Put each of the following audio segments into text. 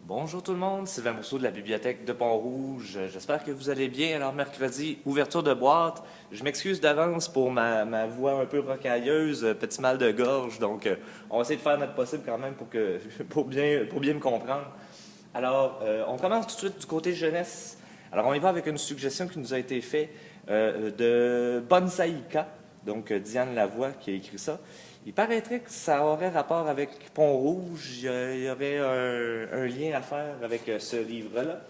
Bonjour tout le monde, Sylvain Mousseau de la bibliothèque de Pont-Rouge. J'espère que vous allez bien. Alors mercredi, ouverture de boîte. Je m'excuse d'avance pour ma voix un peu rocailleuse, petit mal de gorge. Donc on va essayer de faire notre possible quand même pour bien me comprendre. Alors on commence tout de suite du côté jeunesse. Alors on y va avec une suggestion qui nous a été faite de Bonsaïka, donc Diane Lavoie qui a écrit ça. Il paraîtrait que ça aurait rapport avec Pont-Rouge. Il y aurait un lien à faire avec ce livre-là.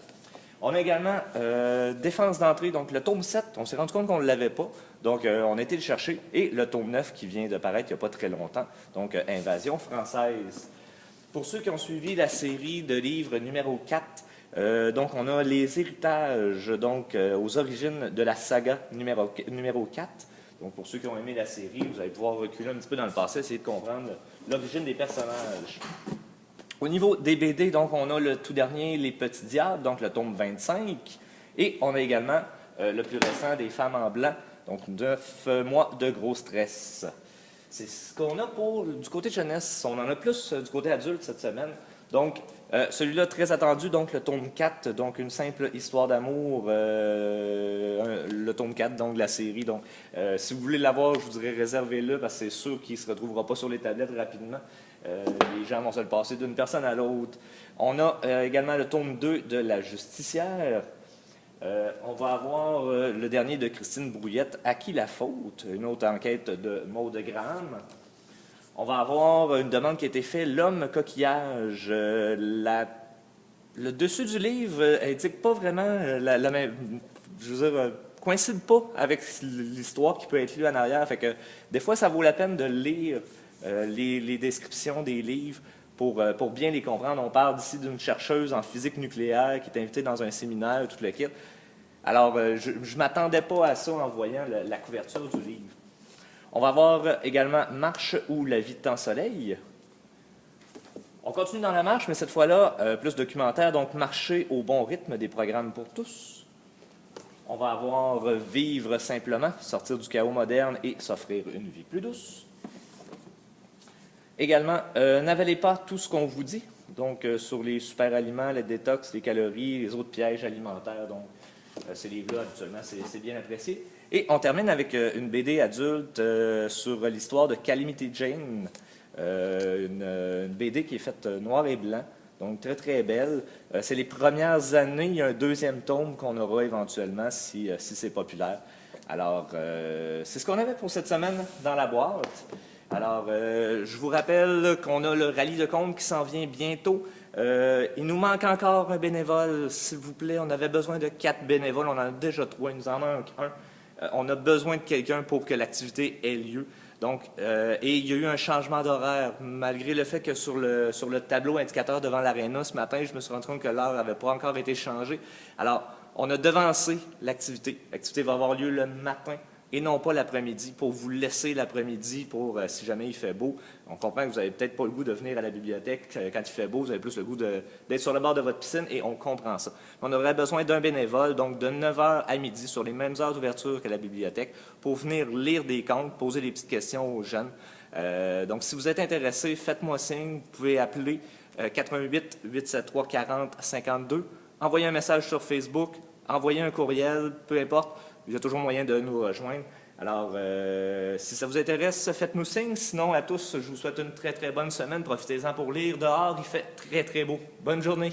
On a également Défense d'entrée, donc le tome 7. On s'est rendu compte qu'on ne l'avait pas. Donc, on a été le chercher. Et le tome 9 qui vient de paraître il n'y a pas très longtemps. Donc, Invasion française. Pour ceux qui ont suivi la série de livres numéro 4, donc on a les héritages aux origines de la saga numéro 4. Donc, pour ceux qui ont aimé la série, vous allez pouvoir reculer un petit peu dans le passé, essayer de comprendre l'origine des personnages. Au niveau des BD, donc, on a le tout dernier, Les Petits Diables, donc le tome 25. Et on a également le plus récent, Des Femmes en blanc, donc 9 mois de gros stress. C'est ce qu'on a pour du côté jeunesse. On en a plus du côté adulte cette semaine. Donc, celui-là très attendu, donc le tome 4, donc une simple histoire d'amour, le tome 4, donc de la série. Donc, si vous voulez l'avoir, je vous dirais réservez-le parce que c'est sûr qu'il ne se retrouvera pas sur les tablettes rapidement. Les gens vont se le passer d'une personne à l'autre. On a également le tome 2 de La Justicière. On va avoir le dernier de Christine Brouillette, À qui la faute? Une autre enquête de Maude Graham. On va avoir une demande qui a été faite, L'homme coquillage. Le dessus du livre indique pas vraiment la même. Je veux dire, coïncide pas avec l'histoire qui peut être lue en arrière. Fait que des fois, ça vaut la peine de lire les descriptions des livres pour bien les comprendre. On parle ici d'une chercheuse en physique nucléaire qui est invitée dans un séminaire, tout le kit. Alors, je ne m'attendais pas à ça en voyant la couverture du livre. On va avoir également Marche ou la vie de soleil. On continue dans la marche, mais cette fois-là, plus documentaire, donc Marcher au bon rythme des programmes pour tous. On va avoir Vivre simplement, sortir du chaos moderne et s'offrir une vie plus douce. Également, N'avalez pas tout ce qu'on vous dit, donc sur les super aliments, les détox, les calories, les autres pièges alimentaires. Donc, ces livres-là, habituellement, c'est bien apprécié. Et on termine avec une BD adulte sur l'histoire de Calamity Jane, une BD qui est faite noir et blanc, donc très très belle. C'est les premières années, il y a un deuxième tome qu'on aura éventuellement si c'est populaire. Alors, c'est ce qu'on avait pour cette semaine dans la boîte. Alors, je vous rappelle qu'on a le rallye de compte qui s'en vient bientôt. Il nous manque encore un bénévole, s'il vous plaît. On avait besoin de 4 bénévoles, on en a déjà 3, il nous en manque un. On a besoin de quelqu'un pour que l'activité ait lieu. Donc, et il y a eu un changement d'horaire, malgré le fait que sur le tableau indicateur devant l'aréna, ce matin, je me suis rendu compte que l'heure n'avait pas encore été changée. Alors, on a devancé l'activité. L'activité va avoir lieu le matin et non pas l'après-midi, pour vous laisser l'après-midi pour si jamais il fait beau. On comprend que vous n'avez peut-être pas le goût de venir à la bibliothèque quand il fait beau, vous avez plus le goût d'être sur le bord de votre piscine et on comprend ça. On aurait besoin d'un bénévole, donc de 9 h à midi, sur les mêmes heures d'ouverture que la bibliothèque, pour venir lire des contes, poser des petites questions aux jeunes. Donc, si vous êtes intéressé, faites-moi signe, vous pouvez appeler 88 873 40 52, envoyer un message sur Facebook, envoyer un courriel, peu importe. Il y a toujours moyen de nous rejoindre. Alors, si ça vous intéresse, faites-nous signe. Sinon, à tous, je vous souhaite une très, très bonne semaine. Profitez-en pour lire. Dehors, il fait très, très beau. Bonne journée.